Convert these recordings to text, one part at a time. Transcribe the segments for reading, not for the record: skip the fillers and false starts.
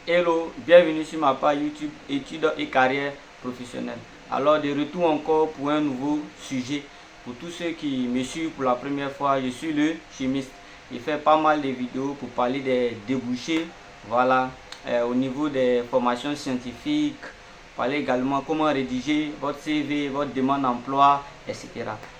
Hello, bienvenue sur ma page YouTube études et carrière professionnelle. Alors de retour encore pour un nouveau sujet. Pour tous ceux qui me suivent pour la première fois, je suis le chimiste. Je fais pas mal de vidéos pour parler des débouchés, voilà, au niveau des formations scientifiques, parler également comment rédiger votre CV, votre demande d'emploi, etc.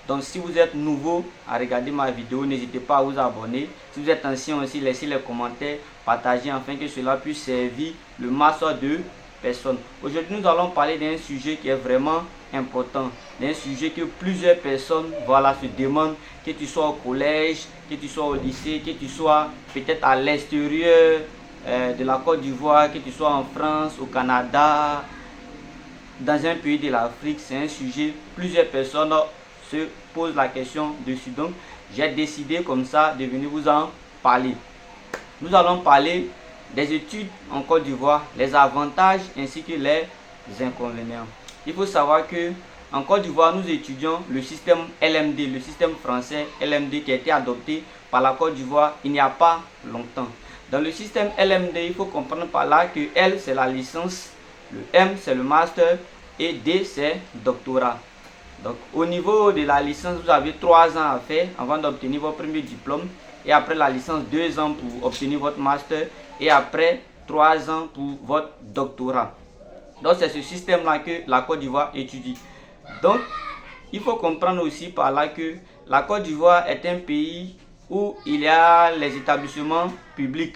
Donc si vous êtes nouveau à regarder ma vidéo, n'hésitez pas à vous abonner. Si vous êtes ancien aussi, laissez les commentaires, partagez afin que cela puisse servir le masse de personnes. Aujourd'hui, nous allons parler d'un sujet qui est vraiment important, d'un sujet que plusieurs personnes se demandent, que tu sois au collège, que tu sois au lycée, que tu sois peut-être à l'extérieur de la Côte d'Ivoire, que tu sois en France, au Canada, dans un pays de l'Afrique. C'est un sujet, plusieurs personnes se posent la question dessus. Donc, j'ai décidé comme ça de venir vous en parler. Nous allons parler des études en Côte d'Ivoire, les avantages ainsi que les inconvénients. Il faut savoir que en Côte d'Ivoire, nous étudions le système LMD, le système français LMD qui a été adopté par la Côte d'Ivoire il n'y a pas longtemps. Dans le système LMD, il faut comprendre par là que L c'est la licence, le M c'est le master et D c'est doctorat. Donc au niveau de la licence, vous avez 3 ans à faire avant d'obtenir votre premier diplôme. Et après la licence, 2 ans pour obtenir votre master. Et après 3 ans pour votre doctorat. Donc c'est ce système-là que la Côte d'Ivoire étudie. Donc il faut comprendre aussi par là que la Côte d'Ivoire est un pays où il y a les établissements publics,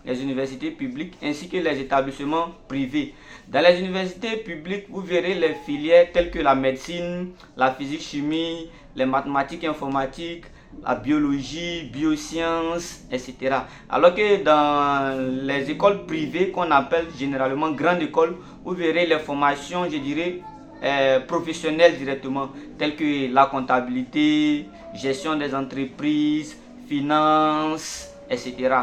les universités publiques ainsi que les établissements privés. Dans les universités publiques, vous verrez les filières telles que la médecine, la physique, chimie, les mathématiques, informatiques, la biologie, biosciences, etc. Alors que dans les écoles privées qu'on appelle généralement grandes écoles, vous verrez les formations, je dirais, professionnelles directement, telles que la comptabilité, gestion des entreprises, finance, etc.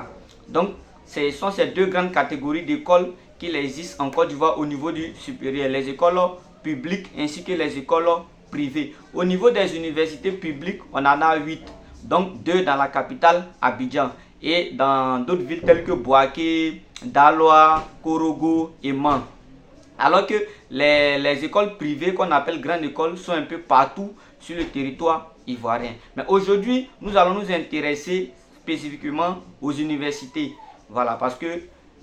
Donc, ce sont ces 2 grandes catégories d'écoles qu'il existe en Côte d'Ivoire au niveau du supérieur, les écoles publiques ainsi que les écoles privées. Au niveau des universités publiques, on en a 8, donc 2 dans la capitale Abidjan et dans d'autres villes telles que Bouaké, Daloa, Korogo et Man. Alors que les écoles privées qu'on appelle grandes écoles sont un peu partout sur le territoire ivoirien. Mais aujourd'hui, nous allons nous intéresser spécifiquement aux universités. Voilà, parce que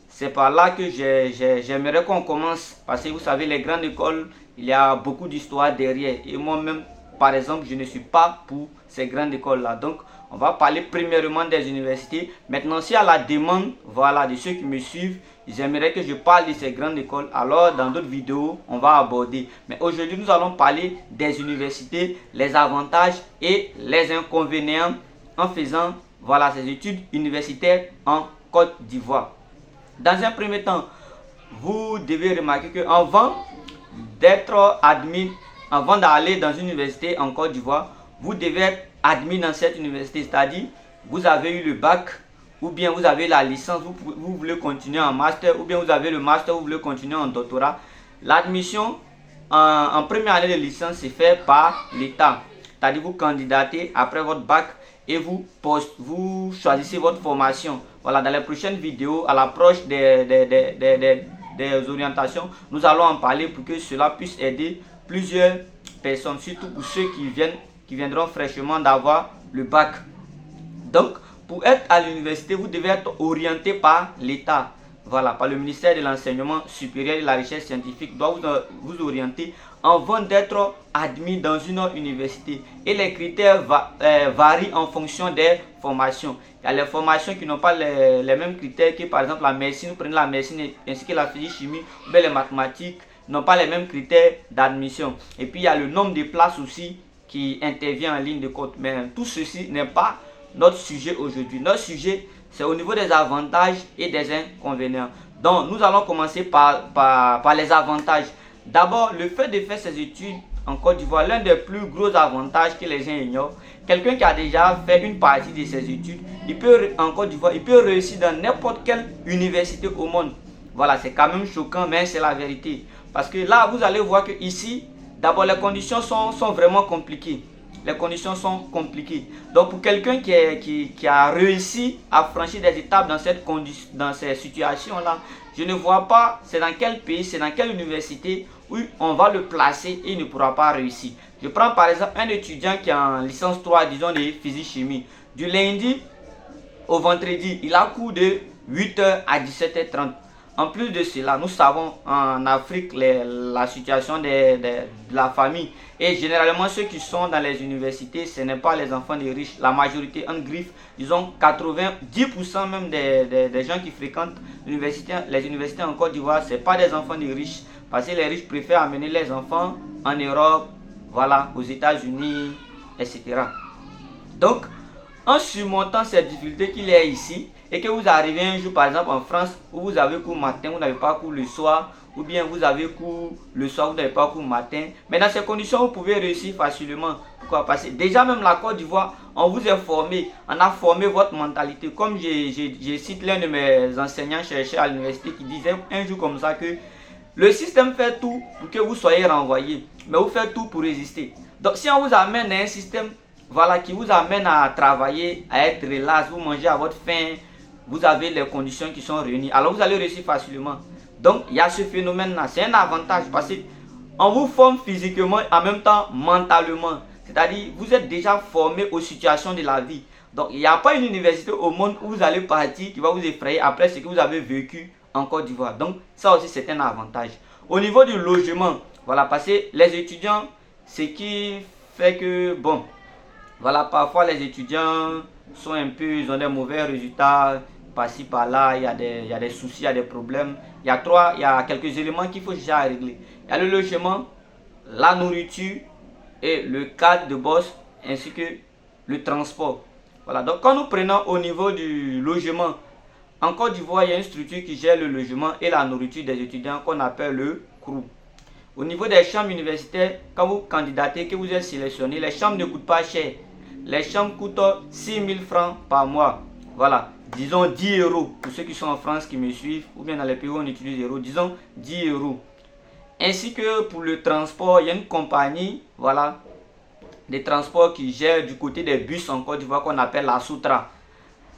c'est par là que j'aimerais qu'on commence. Parce que vous savez, les grandes écoles, il y a beaucoup d'histoire derrière. Et moi-même, par exemple, je ne suis pas pour ces grandes écoles-là. Donc, on va parler premièrement des universités. Maintenant, s'il y a la demande, de ceux qui me suivent, j'aimerais que je parle de ces grandes écoles. Alors, dans d'autres vidéos, on va aborder. Mais aujourd'hui, nous allons parler des universités, les avantages et les inconvénients en faisant, ces études universitaires en Côte d'Ivoire. Dans un premier temps, vous devez remarquer qu'avant d'être admis, avant d'aller dans une université en Côte d'Ivoire, vous devez être admis dans cette université, c'est-à-dire vous avez eu le bac, ou bien vous avez la licence, vous voulez continuer en master, ou bien vous avez le master, vous voulez continuer en doctorat. L'admission en première année de licence se fait par l'État, c'est-à-dire vous candidatez après votre bac et vous choisissez votre formation. Voilà, dans les prochaines vidéos, à l'approche des orientations, nous allons en parler pour que cela puisse aider plusieurs personnes, surtout pour ceux qui viendront fraîchement d'avoir le bac. Donc, pour être à l'université, vous devez être orienté par l'État. Voilà, par le ministère de l'Enseignement supérieur et de la Recherche scientifique doit vous orienter avant d'être admis dans une université. Et les critères varient en fonction des formations. Il y a les formations qui n'ont pas les mêmes critères que par exemple la médecine. Vous prenez la médecine ainsi que la physique, chimie, ou bien les mathématiques n'ont pas les mêmes critères d'admission. Et puis il y a le nombre de places aussi qui intervient en ligne de compte. Mais tout ceci n'est pas notre sujet aujourd'hui. Notre sujet, c'est au niveau des avantages et des inconvénients. Donc, nous allons commencer par les avantages. D'abord, le fait de faire ses études en Côte d'Ivoire, l'un des plus gros avantages que les gens ignorent, quelqu'un qui a déjà fait une partie de ses études, en Côte d'Ivoire, il peut réussir dans n'importe quelle université au monde. Voilà, c'est quand même choquant, mais c'est la vérité. Parce que là, vous allez voir que ici, d'abord, les conditions sont vraiment compliquées. les conditions sont compliquées. Donc pour quelqu'un qui a réussi à franchir des étapes dans ces situations-là, je ne vois pas c'est dans quel pays, c'est dans quelle université où on va le placer et il ne pourra pas réussir. Je prends par exemple un étudiant qui est en licence 3, disons de physique-chimie. Du lundi au vendredi, il a cours de 8h à 17h30. En plus de cela, nous savons en Afrique la situation de la famille. Et généralement, ceux qui sont dans les universités, ce n'est pas les enfants des riches. La majorité, en griffe, disons 90% même des gens qui fréquentent les universités en Côte d'Ivoire, ce n'est pas des enfants des riches. Parce que les riches préfèrent amener les enfants en Europe, voilà, aux États-Unis, etc. Donc, en surmontant ces difficultés qu'il y a ici, et que vous arrivez un jour par exemple en France où vous avez cours matin, vous n'avez pas cours le soir, ou bien vous avez cours le soir, vous n'avez pas cours matin, mais dans ces conditions vous pouvez réussir facilement. Pourquoi? Parce que déjà même la Côte d'Ivoire, on vous a formé, on a formé votre mentalité. Comme je cite l'un de mes enseignants chercheurs à l'université qui disait un jour comme ça que le système fait tout pour que vous soyez renvoyé, mais vous faites tout pour résister. Donc si on vous amène à un système, voilà, qui vous amène à travailler, à être relax, vous mangez à votre faim, vous avez les conditions qui sont réunies, alors vous allez réussir facilement. Donc il y a ce phénomène-là, c'est un avantage parce qu'on vous forme physiquement en même temps mentalement. C'est-à-dire vous êtes déjà formé aux situations de la vie. Donc il n'y a pas une université au monde où vous allez partir qui va vous effrayer après ce que vous avez vécu en Côte d'Ivoire. Donc ça aussi c'est un avantage. Au niveau du logement, voilà, parce que les étudiants, ce qui fait que, bon, voilà, parfois les étudiants sont un peu, ils ont des mauvais résultats, par-ci par-là, il y a des soucis, il y a des problèmes. Il y a quelques éléments qu'il faut déjà régler. Il y a le logement, la nourriture et le cadre de bourse ainsi que le transport. Voilà, donc quand nous prenons au niveau du logement, en Côte d'Ivoire, il y a une structure qui gère le logement et la nourriture des étudiants qu'on appelle le CRU. Au niveau des chambres universitaires, quand vous candidatez, que vous êtes sélectionné, les chambres ne coûtent pas cher. Les chambres coûtent 6 000 francs par mois. Voilà, disons 10 euros pour ceux qui sont en France qui me suivent, ou bien dans les pays où on utilise euros, disons 10 euros. Ainsi que pour le transport, il y a une compagnie, voilà, des transports qui gère du côté des bus en Côte d'Ivoire qu'on appelle la Soutra.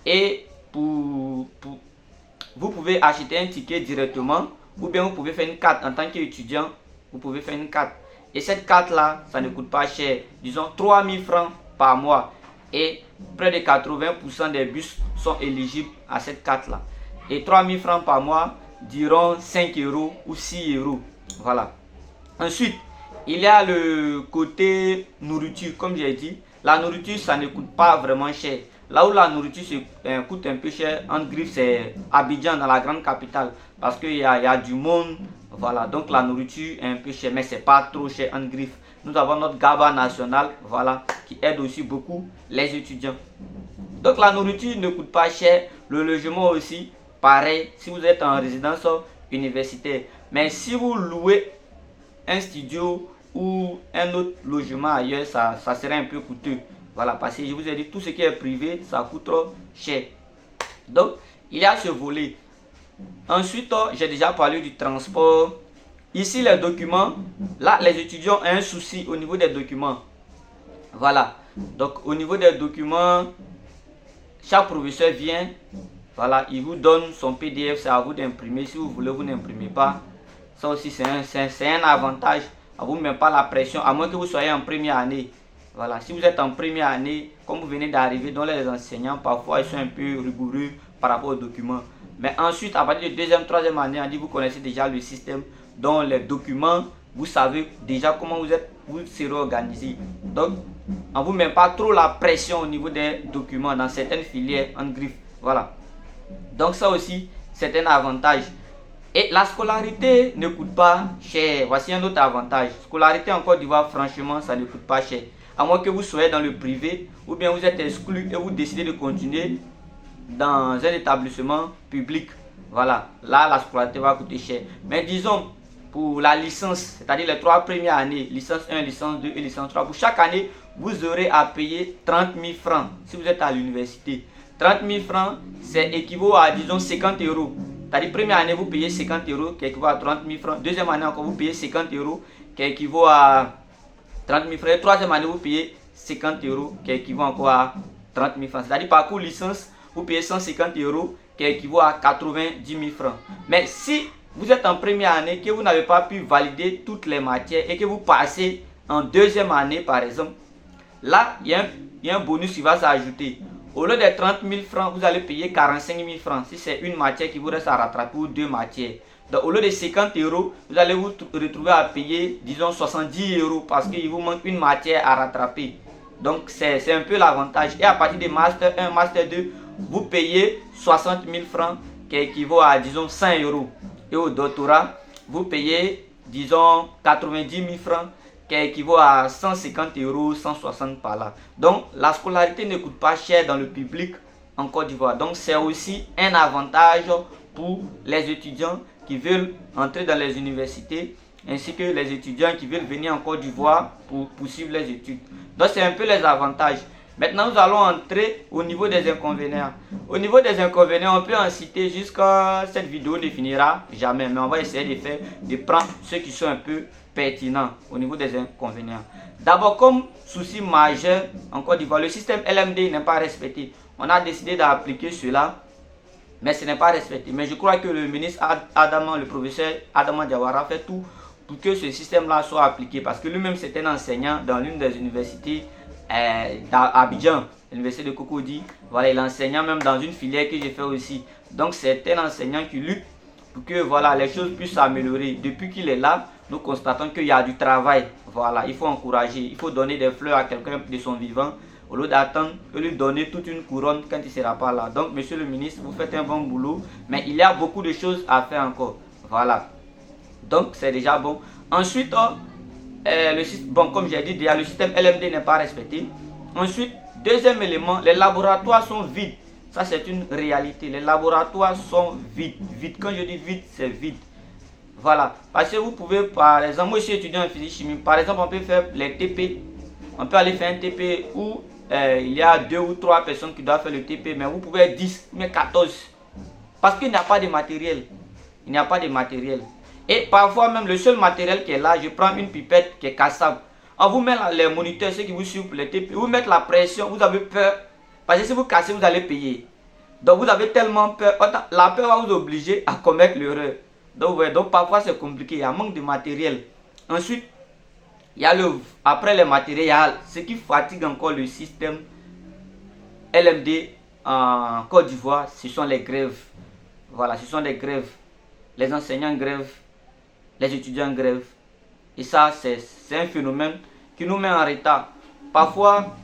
Et vous pouvez acheter un ticket directement, ou bien vous pouvez faire une carte en tant qu'étudiant, vous pouvez faire une carte. Et cette carte-là, ça ne coûte pas cher, disons 3 000 francs par mois. Et près de 80% des bus sont éligibles à cette carte-là. Et 3 000 francs par mois diront 5 euros ou 6 euros. Voilà. Ensuite, il y a le côté nourriture. Comme j'ai dit, la nourriture, ça ne coûte pas vraiment cher. Là où la nourriture coûte un peu cher, en griffe, c'est Abidjan, dans la grande capitale. Parce qu'il y a du monde. Voilà, donc la nourriture est un peu chère, mais c'est pas trop cher en griffe. Nous avons notre GABA national, voilà, qui aide aussi beaucoup les étudiants. Donc la nourriture ne coûte pas cher, le logement aussi, pareil, si vous êtes en résidence universitaire. Mais si vous louez un studio ou un autre logement ailleurs, ça serait un peu coûteux. Voilà, parce que je vous ai dit, tout ce qui est privé, ça coûte trop cher. Donc, il y a ce volet. Ensuite, j'ai déjà parlé du transport. Ici, les documents. Là, les étudiants ont un souci au niveau des documents. Voilà. Donc, au niveau des documents, chaque professeur vient. Voilà, il vous donne son PDF. C'est à vous d'imprimer. Si vous voulez, vous n'imprimez pas. Ça aussi, c'est un avantage. On ne vous met pas la pression, à moins que vous soyez en première année. Voilà, si vous êtes en première année, comme vous venez d'arriver, dont les enseignants, parfois, ils sont un peu rigoureux par rapport aux documents. Mais ensuite, à partir de deuxième, troisième année, on dit vous connaissez déjà le système, dont les documents, vous savez déjà comment vous serez organisé. Donc, on ne vous met pas trop la pression au niveau des documents dans certaines filières en griffe. Voilà. Donc, ça aussi, c'est un avantage. Et la scolarité ne coûte pas cher. Voici un autre avantage. Scolarité en Côte d'Ivoire, franchement, ça ne coûte pas cher. À moins que vous soyez dans le privé, ou bien vous êtes exclu et vous décidez de continuer dans un établissement public. Voilà, là la scolarité va coûter cher. Mais disons, pour la licence, c'est-à-dire les 3 premières années, licence 1, licence 2 et licence 3, pour chaque année, vous aurez à payer 30 000 francs si vous êtes à l'université. 30 000 francs, c'est équivaut à, disons, 50 euros. C'est-à-dire, première année, vous payez 50 euros, qui équivaut à 30 000 francs. Deuxième année, encore, vous payez 50 euros, qui équivaut à 30 000 francs. Troisième année, vous payez 150 euros qui équivaut encore à 30 000 francs. C'est-à-dire par cours licence, vous payez 150 euros qui équivaut à 90 000 francs. Mais si vous êtes en première année, que vous n'avez pas pu valider toutes les matières et que vous passez en deuxième année par exemple, là il y a un bonus qui va s'ajouter. Au lieu de 30 000 francs, vous allez payer 45 000 francs si c'est une matière qui vous reste à rattraper ou deux matières. Donc au lieu de 50 euros, vous allez vous retrouver à payer, disons, 70 euros parce qu'il vous manque une matière à rattraper. Donc c'est un peu l'avantage. Et à partir de Master 1, Master 2, vous payez 60 000 francs qui équivaut à, disons, 100 euros. Et au doctorat, vous payez, disons, 90 000 francs qui équivaut à 150 euros, 160 par là. Donc la scolarité ne coûte pas cher dans le public en Côte d'Ivoire. Donc c'est aussi un avantage pour les étudiants qui veulent entrer dans les universités ainsi que les étudiants qui veulent venir en Côte d'Ivoire pour poursuivre les études. Donc c'est un peu les avantages. Maintenant nous allons entrer au niveau des inconvénients. Au niveau des inconvénients, on peut en citer jusqu'à cette vidéo ne finira jamais, mais on va essayer de prendre ceux qui sont un peu pertinents au niveau des inconvénients. D'abord, comme souci majeur en Côte d'Ivoire, le système LMD n'est pas respecté. On a décidé d'appliquer cela, mais ce n'est pas respecté. Mais je crois que le ministre le professeur Adama Diawara fait tout pour que ce système-là soit appliqué, parce que lui-même c'est un enseignant dans l'une des universités d'Abidjan, l'université de Cocody. Voilà, il est enseignant même dans une filière que j'ai fait aussi. Donc c'est un enseignant qui lutte pour que voilà, les choses puissent s'améliorer. Depuis qu'il est là, nous constatons qu'il y a du travail. Voilà, il faut encourager, il faut donner des fleurs à quelqu'un de son vivant, au lieu d'attendre que lui donner toute une couronne quand il ne sera pas là. Donc, monsieur le ministre, vous faites un bon boulot, mais il y a beaucoup de choses à faire encore. Voilà. Donc, c'est déjà bon. Ensuite, comme j'ai dit, déjà, le système LMD n'est pas respecté. Ensuite, deuxième élément, les laboratoires sont vides. Ça, c'est une réalité. Les laboratoires sont vides. Quand je dis vide, c'est vide. Voilà. Parce que vous pouvez, par exemple, moi je suis étudiant en physique-chimie. Par exemple, on peut faire les TP. On peut aller faire un TP où il y a 2 ou 3 personnes qui doivent faire le TP, mais vous pouvez être 10, mais 14. Parce qu'il n'y a pas de matériel. Il n'y a pas de matériel. Et parfois même, le seul matériel qui est là, je prends une pipette qui est cassable. On vous met là, les moniteurs, ceux qui vous suivent pour les TP, vous mettez la pression, vous avez peur. Parce que si vous cassez, vous allez payer. Donc vous avez tellement peur. La peur va vous obliger à commettre l'erreur. Donc parfois c'est compliqué, il y a un manque de matériel. Ensuite, il y a après les matériels, ce qui fatigue encore le système LMD en Côte d'Ivoire, ce sont les grèves. Voilà, ce sont les grèves. Les enseignants grèvent, les étudiants grèvent. Et ça, c'est un phénomène qui nous met en retard. Parfois,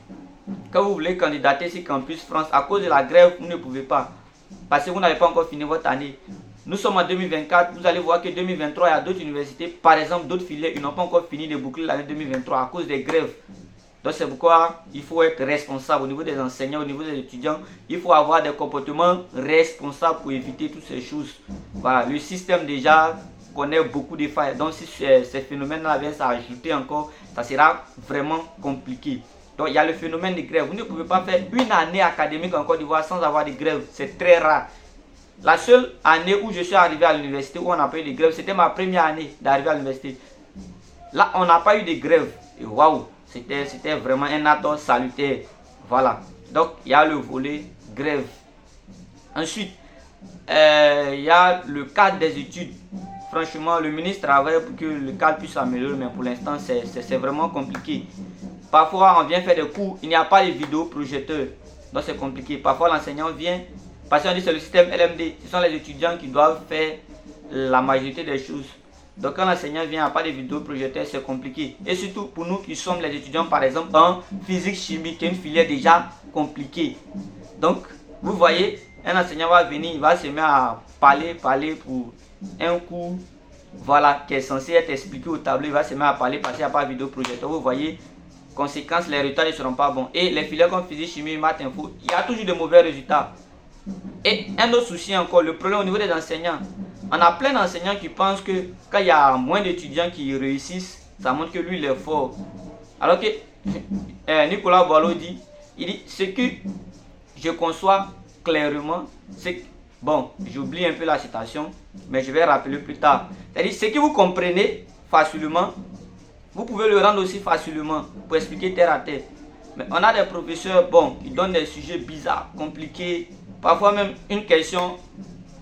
quand vous voulez candidater sur Campus France, à cause de la grève, vous ne pouvez pas. Parce que vous n'avez pas encore fini votre année. Nous sommes en 2024, vous allez voir que 2023, il y a d'autres universités, par exemple d'autres filières, ils n'ont pas encore fini de boucler l'année 2023 à cause des grèves. Donc c'est pourquoi il faut être responsable au niveau des enseignants, au niveau des étudiants. Il faut avoir des comportements responsables pour éviter toutes ces choses. Voilà, le système déjà connaît beaucoup de failles. Donc si ces phénomènes-là viennent s'ajouter encore, ça sera vraiment compliqué. Donc il y a le phénomène de grève. Vous ne pouvez pas faire une année académique en Côte d'Ivoire sans avoir de grève. C'est très rare. La seule année où je suis arrivé à l'université, où on n'a pas eu de grève, c'était ma première année d'arriver à l'université. Là, on n'a pas eu de grève. Et waouh, c'était vraiment un acte salutaire. Voilà. Donc, il y a le volet grève. Ensuite, il y a le cadre des études. Franchement, le ministre travaille pour que le cadre puisse s'améliorer, mais pour l'instant, c'est vraiment compliqué. Parfois, on vient faire des cours, il n'y a pas de vidéoprojecteur. Donc, c'est compliqué. Parfois, l'enseignant vient. Parce qu'on dit que c'est le système LMD, ce sont les étudiants qui doivent faire la majorité des choses. Donc quand l'enseignant vient, il n'y a pas de vidéoprojecteur, c'est compliqué. Et surtout pour nous qui sommes les étudiants, par exemple, en physique-chimie, qui est une filière déjà compliquée. Donc, vous voyez, un enseignant va venir, il va se mettre à parler pour un cours, voilà, qui est censé être expliqué au tableau, il va se mettre à parler parce qu'il n'y a pas de vidéoprojecteur. Vous voyez, conséquence, les résultats ne seront pas bons. Et les filières comme physique-chimie, maths, info, il y a toujours de mauvais résultats. Et un autre souci encore, le problème au niveau des enseignants. On a plein d'enseignants qui pensent que quand il y a moins d'étudiants qui réussissent, ça montre que lui il est fort. Alors que Nicolas Boileau dit, ce que je conçois clairement, c'est que, bon, j'oublie un peu la citation, mais je vais rappeler plus tard. C'est-à-dire, ce que vous comprenez facilement, vous pouvez le rendre aussi facilement pour expliquer terre à terre. Mais on a des professeurs, bon, qui donnent des sujets bizarres, compliqués. Parfois même une question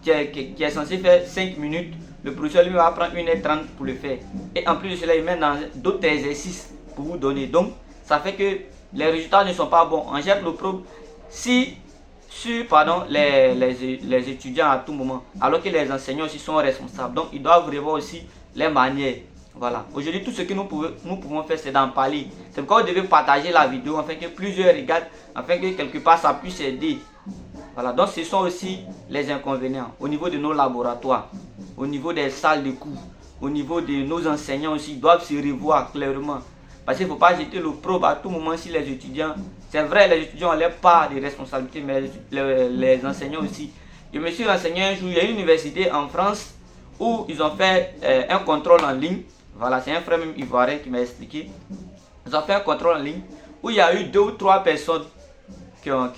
qui est censée faire 5 minutes, le professeur lui va prendre 1h30 pour le faire. Et en plus de cela, il met dans d'autres exercices pour vous donner. Donc, ça fait que les résultats ne sont pas bons. On jette l'opprobre sur les étudiants à tout moment, alors que les enseignants aussi sont responsables. Donc, ils doivent revoir aussi les manières. Voilà. Aujourd'hui, tout ce que nous pouvons faire, c'est d'en parler. C'est pourquoi vous devez partager la vidéo afin que plusieurs regardent, afin que quelque part ça puisse aider. Voilà. Donc, ce sont aussi les inconvénients au niveau de nos laboratoires, au niveau des salles de cours, au niveau de nos enseignants aussi. Ils doivent se revoir clairement. Parce qu'il ne faut pas jeter l'opprobre à tout moment si les étudiants. C'est vrai, les étudiants ont leur part de responsabilité, mais les enseignants aussi. Je me suis renseigné un jour, il y a une université en France où ils ont fait un contrôle en ligne. Voilà, c'est un frère même ivoirien qui m'a expliqué. Ils ont fait un contrôle en ligne où il y a eu 2 ou 3 personnes qui ont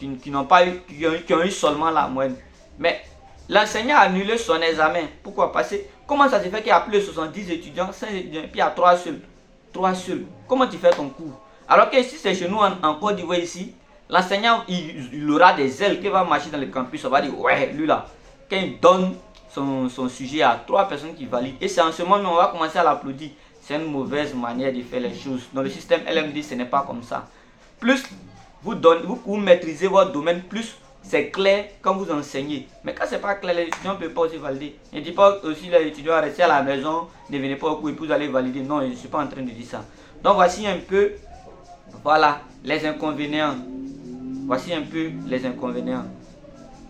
eu seulement la moyenne. Mais l'enseignant a annulé son examen. Pourquoi? Parce que comment ça se fait qu'il y a plus de 70 étudiants, 5 étudiants, puis il y a 3 seuls? 3 seuls. Comment tu fais ton cours? Alors que si c'est chez nous en Côte d'Ivoire ici, l'enseignant il aura des ailes qui va marcher dans le campus. On va dire, ouais, lui là, quand il donne son sujet à 3 personnes qui valident, et c'est en ce moment on va commencer à l'applaudir. C'est une mauvaise manière de faire les choses. Dans le système LMD, ce n'est pas comme ça. Plus vous maîtrisez votre domaine, plus c'est clair quand vous enseignez. Mais quand c'est pas clair, les étudiants ne peuvent pas aussi valider. Je ne dis pas aussi les étudiants rester à la maison, ne venez pas au cours et puis vous allez valider. Non, je ne suis pas en train de dire ça. Donc voici un peu, voilà, les inconvénients. Voici un peu les inconvénients.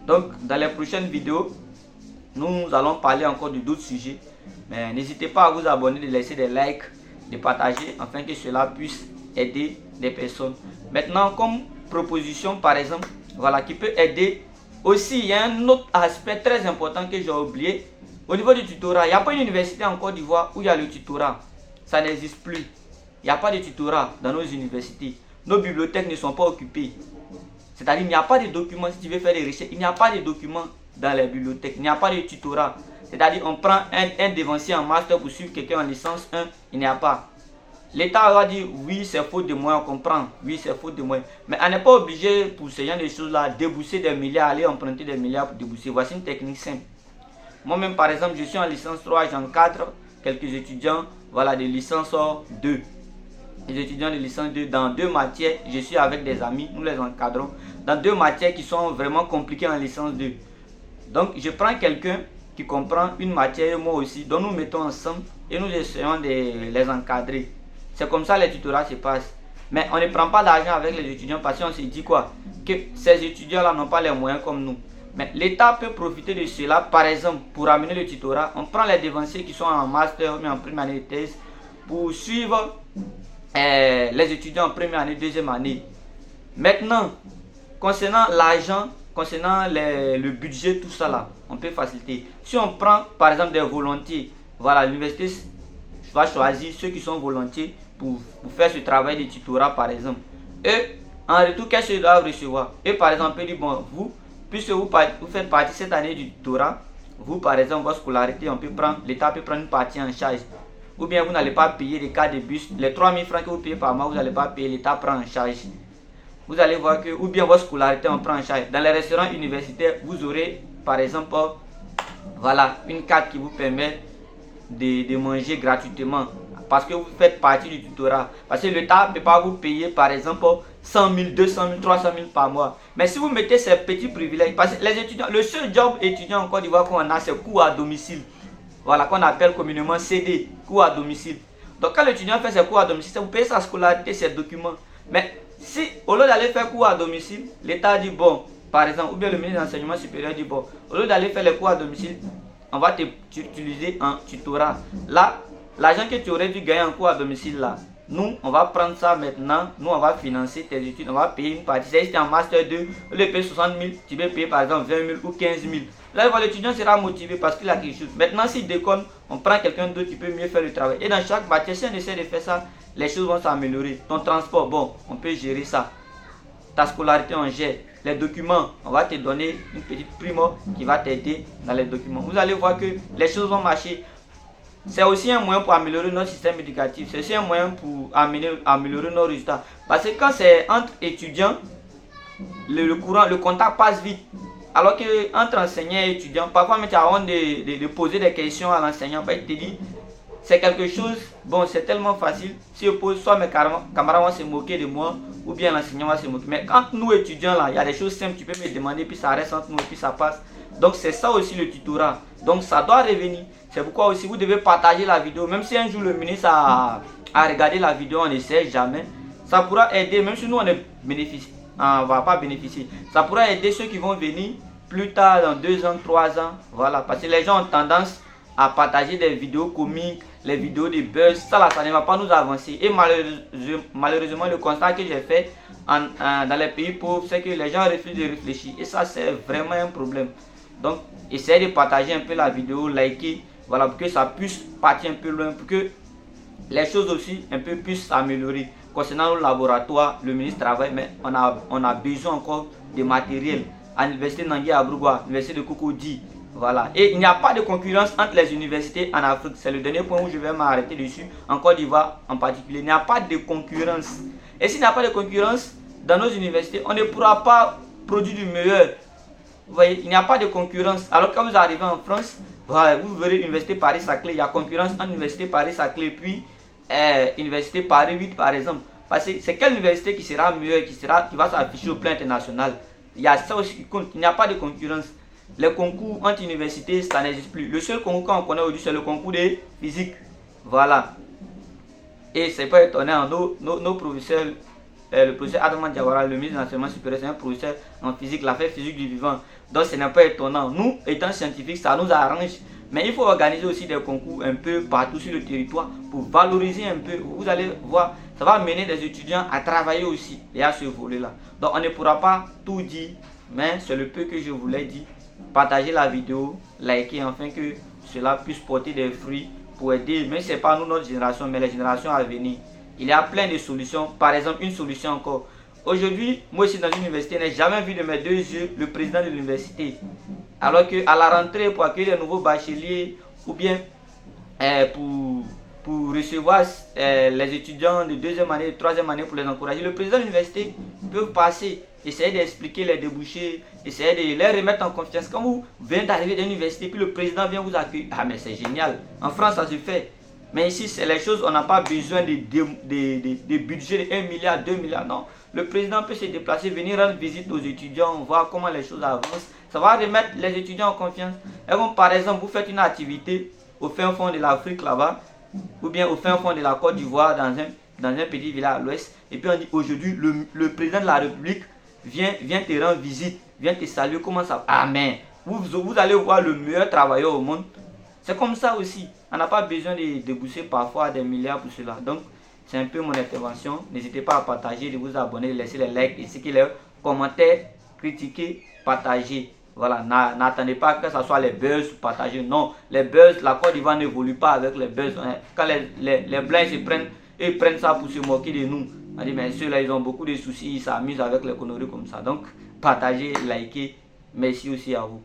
Donc dans les prochaines vidéos, nous allons parler encore de d'autres sujets. Mais n'hésitez pas à vous abonner, de laisser des likes, de partager, afin que cela puisse aider des personnes. Maintenant, comme proposition par exemple, voilà, qui peut aider. Aussi, il y a un autre aspect très important que j'ai oublié. Au niveau du tutorat, il n'y a pas une université en Côte d'Ivoire où il y a le tutorat. Ça n'existe plus. Il n'y a pas de tutorat dans nos universités. Nos bibliothèques ne sont pas occupées. C'est-à-dire qu'il n'y a pas de documents. Si tu veux faire des recherches, il n'y a pas de documents dans les bibliothèques. Il n'y a pas de tutorat. C'est-à-dire qu'on prend un devancier en master pour suivre quelqu'un en licence 1. Il n'y a pas. L'État va dire oui, c'est faute de moyens, on comprend. Oui, c'est faute de moyens. Mais on n'est pas obligé pour ce genre de choses-là débourser des milliards, aller emprunter des milliards pour débourser. Voici une technique simple. Moi-même, par exemple, je suis en licence 3, j'encadre quelques étudiants, voilà, de licence 2. Les étudiants de licence 2, dans 2 matières, je suis avec des amis, nous les encadrons. Dans 2 matières qui sont vraiment compliquées en licence 2. Donc, je prends quelqu'un qui comprend une matière, moi aussi, dont nous mettons ensemble et nous essayons de les encadrer. C'est comme ça les tutorats se passent. Mais on ne prend pas d'argent avec les étudiants parce qu'on se dit quoi? Que ces étudiants-là n'ont pas les moyens comme nous. Mais l'État peut profiter de cela, par exemple, pour amener le tutorat. On prend les devanciers qui sont en master ou en première année de thèse pour suivre les étudiants en première année, deuxième année. Maintenant, concernant l'argent, concernant le budget, tout ça là, on peut faciliter. Si on prend par exemple des volontiers, voilà, l'université va choisir ceux qui sont volontiers pour faire ce travail de tutorat par exemple. Et en retour, qu'est-ce qu'ils doivent recevoir? Et par exemple, il dit bon, vous, puisque vous faites partie cette année du tutorat, vous par exemple, votre scolarité, l'État peut prendre une partie en charge. Ou bien vous n'allez pas payer les cas de bus, les 3000 francs que vous payez par mois, vous n'allez pas payer, l'État prend en charge. Vous allez voir que, ou bien votre scolarité, on prend en charge. Dans les restaurants universitaires, vous aurez par exemple, voilà, une carte qui vous permet de manger gratuitement parce que vous faites partie du tutorat. Parce que l'État ne peut pas vous payer par exemple 100 000, 200 000, 300 000 par mois. Mais si vous mettez ces petits privilèges, parce que les étudiants, le seul job étudiant en Côte d'Ivoire qu'on a, c'est cours à domicile. Voilà, qu'on appelle communément CD, cours à domicile. Donc quand l'étudiant fait ses cours à domicile, vous payez sa scolarité, ses documents. Mais si au lieu d'aller faire cours à domicile, l'État dit bon, par exemple, ou bien le ministre de l'enseignement supérieur dit bon, au lieu d'aller faire les cours à domicile, on va t'utiliser en tutorat. Là, l'argent que tu aurais dû gagner en cours à domicile là, nous, on va prendre ça maintenant, nous, on va financer tes études, on va payer une partie. Si tu es en master 2, au lieu de payer 60 000, tu peux payer par exemple 20 000 ou 15 000. Là, l'étudiant sera motivé parce qu'il a quelque chose. Maintenant, s'il déconne, on prend quelqu'un d'autre qui peut mieux faire le travail. Et dans chaque matière, si on essaie de faire ça, les choses vont s'améliorer. Ton transport, bon, on peut gérer ça. Ta scolarité, on gère. Les documents, on va te donner une petite prime qui va t'aider dans les documents. Vous allez voir que les choses vont marcher. c'est aussi un moyen pour améliorer notre système éducatif. C'est aussi un moyen pour améliorer nos résultats. Parce que quand c'est entre étudiants, le contact passe vite. Alors que entre enseignants et étudiants, parfois même tu as honte de poser des questions à l'enseignant. Il te dit, c'est quelque chose, bon, c'est tellement facile. Si je pose, soit mes camarades vont se moquer de moi, ou bien l'enseignant va se moquer. Mais quand nous étudiants là, il y a des choses simples, tu peux me demander, puis ça reste entre nous, et puis ça passe. Donc c'est ça aussi le tutorat. Donc ça doit revenir. C'est pourquoi aussi vous devez partager la vidéo. Même si un jour le ministre a regardé la vidéo, on ne sait jamais. Ça pourra aider, même si nous on ne va pas bénéficier. Ça pourra aider ceux qui vont venir plus tard, dans 2 ans, 3 ans. Voilà, parce que les gens ont tendance à partager des vidéos comiques, les vidéos de buzz. Ça là, ça ne va pas nous avancer. Et malheureusement, le constat que j'ai fait dans les pays pauvres, c'est que les gens refusent de réfléchir. Et ça, c'est vraiment un problème. Donc, essayez de partager un peu la vidéo, liker, voilà, pour que ça puisse partir un peu loin, pour que les choses aussi un peu puissent s'améliorer. Concernant le laboratoire, le ministre travaille, mais on a besoin encore de matériel. À l'université Nangui à Brougua, l'université de Cocody, voilà. Et il n'y a pas de concurrence entre les universités en Afrique. C'est le dernier point où je vais m'arrêter dessus. En Côte d'Ivoire en particulier, il n'y a pas de concurrence. Et s'il n'y a pas de concurrence dans nos universités, on ne pourra pas produire du meilleur. Vous voyez, il n'y a pas de concurrence. Alors quand vous arrivez en France, voilà, vous verrez l'université Paris-Saclay, il y a concurrence entre l'université Paris-Saclay puis l'université Paris 8 par exemple. Parce que c'est quelle université qui sera meilleure, qui va s'afficher au plan international. Il y a ça aussi qui compte. Il n'y a pas de concurrence. Les concours entre universités, ça n'existe plus. Le seul concours qu'on connaît aujourd'hui, c'est le concours de physique. Voilà. Et c'est pas étonnant, nos professeurs, le professeur Adama Diawara, le ministre de l'enseignement supérieur, c'est un professeur en physique, il a fait physique du vivant. Donc ce n'est pas étonnant. Nous, étant scientifiques, ça nous arrange. Mais il faut organiser aussi des concours un peu partout sur le territoire pour valoriser un peu. Vous allez voir, ça va amener des étudiants à travailler aussi et à ce volet-là. Donc on ne pourra pas tout dire, mais c'est le peu que je voulais dire. Partagez la vidéo, likez afin que cela puisse porter des fruits pour aider, mais ce n'est pas nous, notre génération, mais les générations à venir. Il y a plein de solutions. Par exemple, une solution encore. Aujourd'hui, moi ici dans l'université, je n'ai jamais vu de mes 2 yeux le président de l'université. Alors qu'à la rentrée, pour accueillir de nouveaux bacheliers ou bien pour recevoir les étudiants de 2e année, de 3e année pour les encourager, le président de l'université peut passer, essayer d'expliquer les débouchés, essayer de les remettre en confiance. Quand vous venez d'arriver dans l'université, puis le président vient vous accueillir, ah mais c'est génial. En France, ça se fait. Mais ici, c'est les choses, on n'a pas besoin de budget de 1 milliard, 2 milliards, non. Le président peut se déplacer, venir rendre visite aux étudiants, voir comment les choses avancent. Ça va remettre les étudiants en confiance. Et bon, par exemple, vous faites une activité au fin fond de l'Afrique là-bas, ou bien au fin fond de la Côte d'Ivoire, dans un petit village à l'ouest. Et puis on dit aujourd'hui, le président de la République vient te rendre visite, vient te saluer, comment ça va? Ah mais, vous allez voir le meilleur travailleur au monde. C'est comme ça aussi. On n'a pas besoin de débourser parfois des milliards pour cela. Donc, c'est un peu mon intervention. N'hésitez pas à partager, de vous abonner, de laisser les likes, ainsi que les commentaires, critiquer, partager. Voilà, n'attendez pas que ce soit les buzz, partager. Non, les buzz, la Côte d'Ivoire n'évolue pas avec les buzz. Quand les blancs ils prennent ça pour se moquer de nous. On dit, mais ceux-là, ils ont beaucoup de soucis, ils s'amusent avec les conneries comme ça. Donc, partagez, likez. Merci aussi à vous.